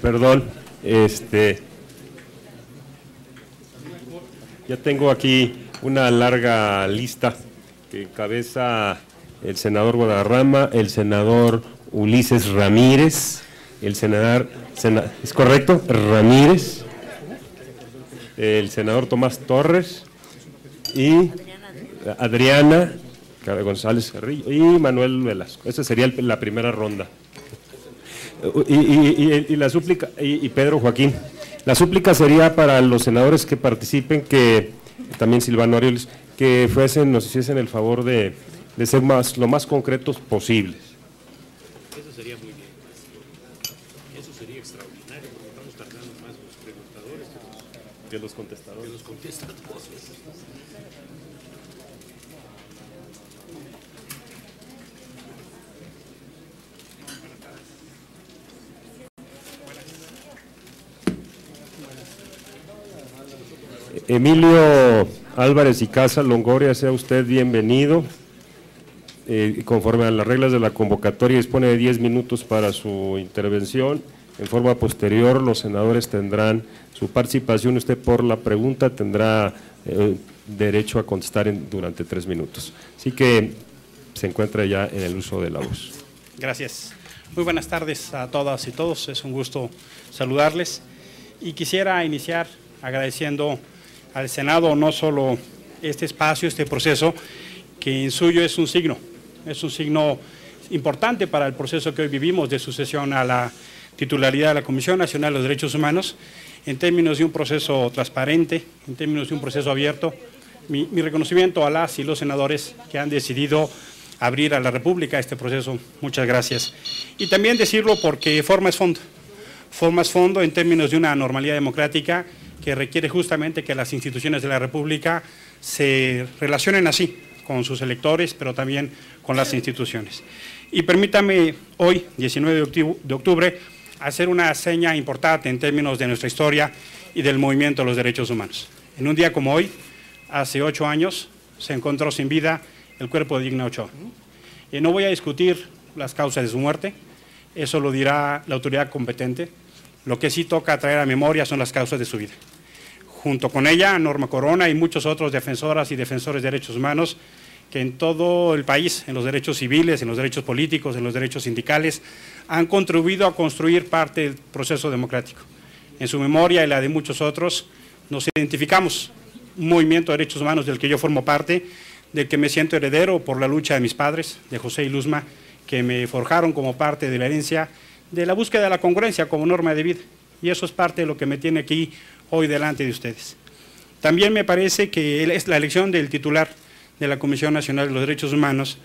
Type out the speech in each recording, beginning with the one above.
Perdón, ya tengo aquí una larga lista que encabeza el senador Guadarrama, el senador Ulises Ramírez, el senador, ¿es correcto? Ramírez, el senador Tomás Torres y Adriana González Carrillo y Manuel Velasco. Esa sería la primera ronda. Y la súplica, y Pedro Joaquín. La súplica sería para los senadores que participen, que también Silvano Aureoles, que nos hiciesen el favor de ser lo más concretos posibles. Eso sería muy bien. Eso sería extraordinario, porque estamos tardando más los preguntadores que los contestadores. Emilio Álvarez y Casa Longoria, sea usted bienvenido. Conforme a las reglas de la convocatoria, dispone de 10 minutos para su intervención. En forma posterior, los senadores tendrán su participación. Usted, por la pregunta, tendrá derecho a contestar durante 3 minutos. Así que se encuentra ya en el uso de la voz. Gracias. Muy buenas tardes a todas y todos. Es un gusto saludarles. Y quisiera iniciar agradeciendo al Senado no solo este espacio, este proceso, que en suyo es un signo importante para el proceso que hoy vivimos de sucesión a la titularidad de la Comisión Nacional de los Derechos Humanos, en términos de un proceso transparente, en términos de un proceso abierto. Mi reconocimiento a las y los senadores que han decidido abrir a la República este proceso. Muchas gracias. Y también decirlo porque forma es fondo en términos de una normalidad democrática que requiere justamente que las instituciones de la República se relacionen así con sus electores, pero también con las instituciones. Y permítame hoy, 19 de octubre, hacer una seña importante en términos de nuestra historia y del movimiento de los derechos humanos. En un día como hoy, hace 8 años, se encontró sin vida el cuerpo de Digna Ochoa. Y no voy a discutir las causas de su muerte, eso lo dirá la autoridad competente. Lo que sí toca traer a memoria son las causas de su vida. Junto con ella, Norma Corona y muchos otros defensoras y defensores de derechos humanos que en todo el país, en los derechos civiles, en los derechos políticos, en los derechos sindicales, han contribuido a construir parte del proceso democrático. En su memoria y la de muchos otros, nos identificamos, un movimiento de derechos humanos del que yo formo parte, del que me siento heredero por la lucha de mis padres, de José y Luzma, que me forjaron como parte de la herencia de la búsqueda de la congruencia como norma de vida. Y eso es parte de lo que me tiene aquí hoy delante de ustedes. También me parece que la elección del titular de la Comisión Nacional de los Derechos Humanos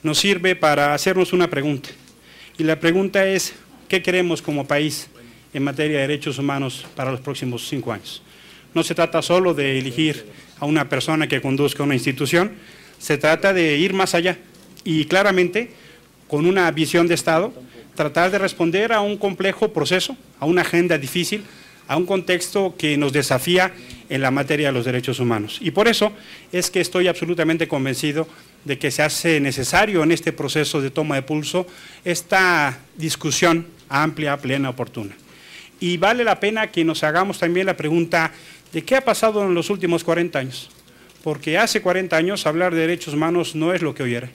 nos sirve para hacernos una pregunta. Y la pregunta es, ¿qué queremos como país en materia de derechos humanos para los próximos 5 años? No se trata solo de elegir a una persona que conduzca una institución, se trata de ir más allá y claramente, con una visión de Estado, tratar de responder a un complejo proceso, a una agenda difícil, a un contexto que nos desafía en la materia de los derechos humanos. Y por eso es que estoy absolutamente convencido de que se hace necesario en este proceso de toma de pulso esta discusión amplia, plena, oportuna. Y vale la pena que nos hagamos también la pregunta de qué ha pasado en los últimos 40 años. Porque hace 40 años hablar de derechos humanos no es lo que hoy era.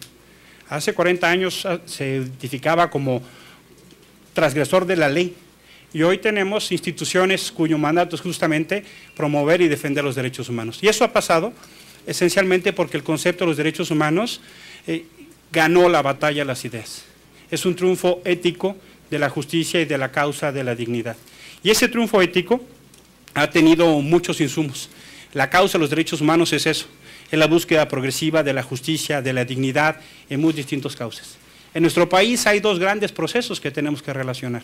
Hace 40 años se identificaba como transgresor de la ley. Y hoy tenemos instituciones cuyo mandato es justamente promover y defender los derechos humanos. Y eso ha pasado esencialmente porque el concepto de los derechos humanos ganó la batalla a las ideas. Es un triunfo ético de la justicia y de la causa de la dignidad. Y ese triunfo ético ha tenido muchos insumos. La causa de los derechos humanos es eso, es la búsqueda progresiva de la justicia, de la dignidad en muy distintas causas. En nuestro país hay 2 grandes procesos que tenemos que relacionar.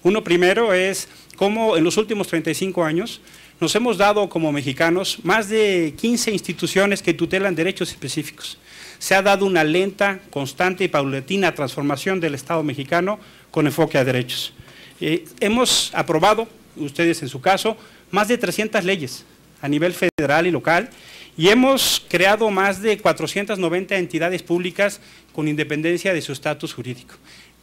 Uno primero es cómo en los últimos 35 años nos hemos dado como mexicanos más de 15 instituciones que tutelan derechos específicos. Se ha dado una lenta, constante y paulatina transformación del Estado mexicano con enfoque a derechos. Hemos aprobado, ustedes en su caso, más de 300 leyes a nivel federal y local y hemos creado más de 490 entidades públicas con independencia de su estatus jurídico.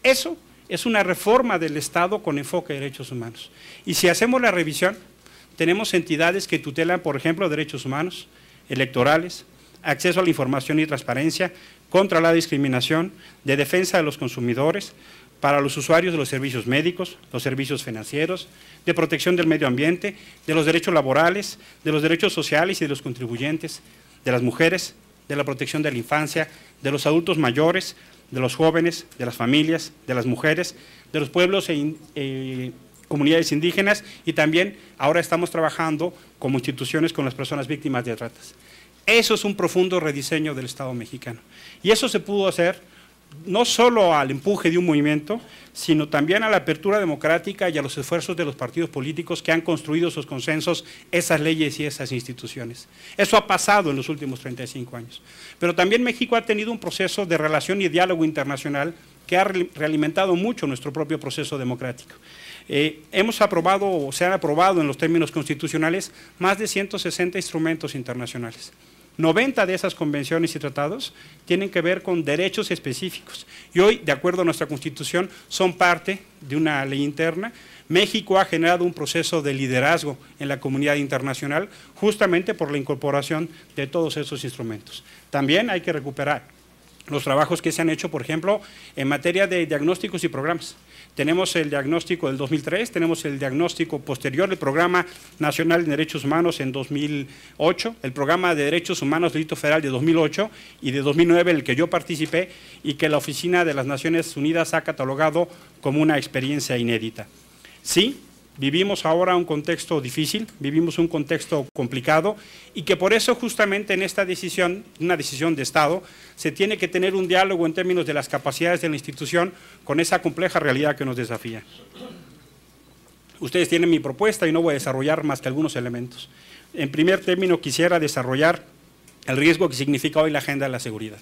Eso es una reforma del Estado con enfoque de derechos humanos. Y si hacemos la revisión, tenemos entidades que tutelan, por ejemplo, derechos humanos, electorales, acceso a la información y transparencia, contra la discriminación, de defensa de los consumidores, para los usuarios de los servicios médicos, los servicios financieros, de protección del medio ambiente, de los derechos laborales, de los derechos sociales y de los contribuyentes, de las mujeres, de la protección de la infancia, de los adultos mayores, de los jóvenes, de las familias, de las mujeres, de los pueblos e comunidades indígenas, y también ahora estamos trabajando como instituciones con las personas víctimas de tratas. Eso es un profundo rediseño del Estado mexicano. Y eso se pudo hacer no solo al empuje de un movimiento, sino también a la apertura democrática y a los esfuerzos de los partidos políticos que han construido sus consensos, esas leyes y esas instituciones. Eso ha pasado en los últimos 35 años. Pero también México ha tenido un proceso de relación y diálogo internacional que ha realimentado mucho nuestro propio proceso democrático. Hemos aprobado, o se han aprobado en los términos constitucionales, más de 160 instrumentos internacionales. 90 de esas convenciones y tratados tienen que ver con derechos específicos. Y hoy, de acuerdo a nuestra Constitución, son parte de una ley interna. México ha generado un proceso de liderazgo en la comunidad internacional justamente por la incorporación de todos esos instrumentos. También hay que recuperar los trabajos que se han hecho, por ejemplo, en materia de diagnósticos y programas. Tenemos el diagnóstico del 2003, tenemos el diagnóstico posterior, el Programa Nacional de Derechos Humanos en 2008, el Programa de Derechos Humanos del Distrito Federal de 2008 y de 2009, en el que yo participé y que la Oficina de las Naciones Unidas ha catalogado como una experiencia inédita. Sí, vivimos ahora un contexto difícil, vivimos un contexto complicado y que por eso justamente en esta decisión, una decisión de Estado, se tiene que tener un diálogo en términos de las capacidades de la institución con esa compleja realidad que nos desafía. Ustedes tienen mi propuesta y no voy a desarrollar más que algunos elementos. En primer término quisiera desarrollar el riesgo que significa hoy la agenda de la seguridad.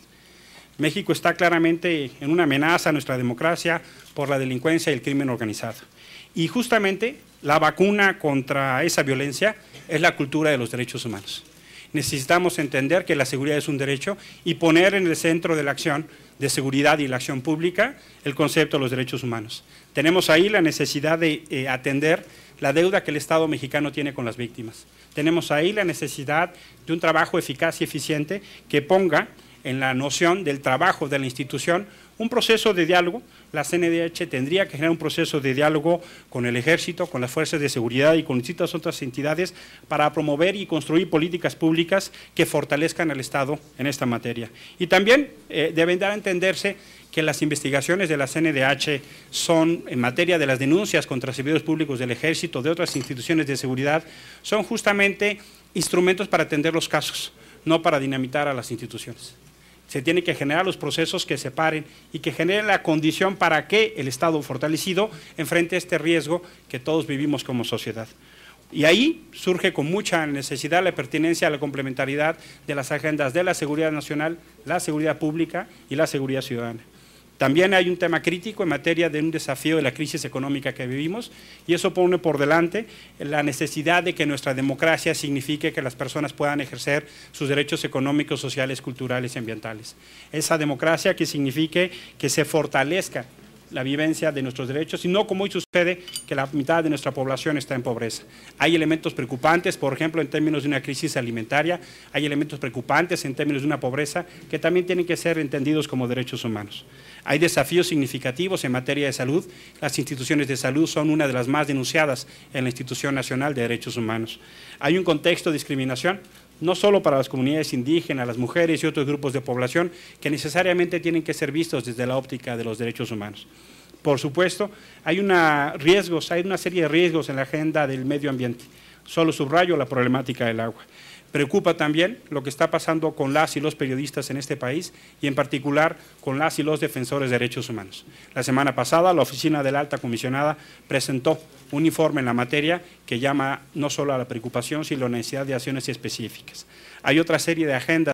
México está claramente en una amenaza a nuestra democracia por la delincuencia y el crimen organizado. Y justamente la vacuna contra esa violencia es la cultura de los derechos humanos. Necesitamos entender que la seguridad es un derecho y poner en el centro de la acción de seguridad y la acción pública el concepto de los derechos humanos. Tenemos ahí la necesidad de atender la deuda que el Estado mexicano tiene con las víctimas. Tenemos ahí la necesidad de un trabajo eficaz y eficiente que ponga en la noción del trabajo de la institución un proceso de diálogo. La CNDH tendría que generar un proceso de diálogo con el Ejército, con las fuerzas de seguridad y con distintas otras entidades para promover y construir políticas públicas que fortalezcan al Estado en esta materia. Y también deben dar a entenderse que las investigaciones de la CNDH son, en materia de las denuncias contra servidores públicos del Ejército, de otras instituciones de seguridad, son justamente instrumentos para atender los casos, no para dinamitar a las instituciones. Se tienen que generar los procesos que separen y que generen la condición para que el Estado fortalecido enfrente este riesgo que todos vivimos como sociedad. Y ahí surge con mucha necesidad la pertinencia a la complementariedad de las agendas de la seguridad nacional, la seguridad pública y la seguridad ciudadana. También hay un tema crítico en materia de un desafío de la crisis económica que vivimos y eso pone por delante la necesidad de que nuestra democracia signifique que las personas puedan ejercer sus derechos económicos, sociales, culturales y ambientales. Esa democracia que signifique que se fortalezca la vivencia de nuestros derechos y no como hoy sucede que la mitad de nuestra población está en pobreza. Hay elementos preocupantes, por ejemplo, en términos de una crisis alimentaria, hay elementos preocupantes en términos de una pobreza que también tienen que ser entendidos como derechos humanos. Hay desafíos significativos en materia de salud. Las instituciones de salud son una de las más denunciadas en la Institución Nacional de Derechos Humanos. Hay un contexto de discriminación, no solo para las comunidades indígenas, las mujeres y otros grupos de población que necesariamente tienen que ser vistos desde la óptica de los derechos humanos. Por supuesto, hay una serie de riesgos en la agenda del medio ambiente. Solo subrayo la problemática del agua. Preocupa también lo que está pasando con las y los periodistas en este país y en particular con las y los defensores de derechos humanos. La semana pasada la Oficina de la Alta Comisionada presentó un informe en la materia que llama no solo a la preocupación, sino a la necesidad de acciones específicas. Hay otra serie de agendas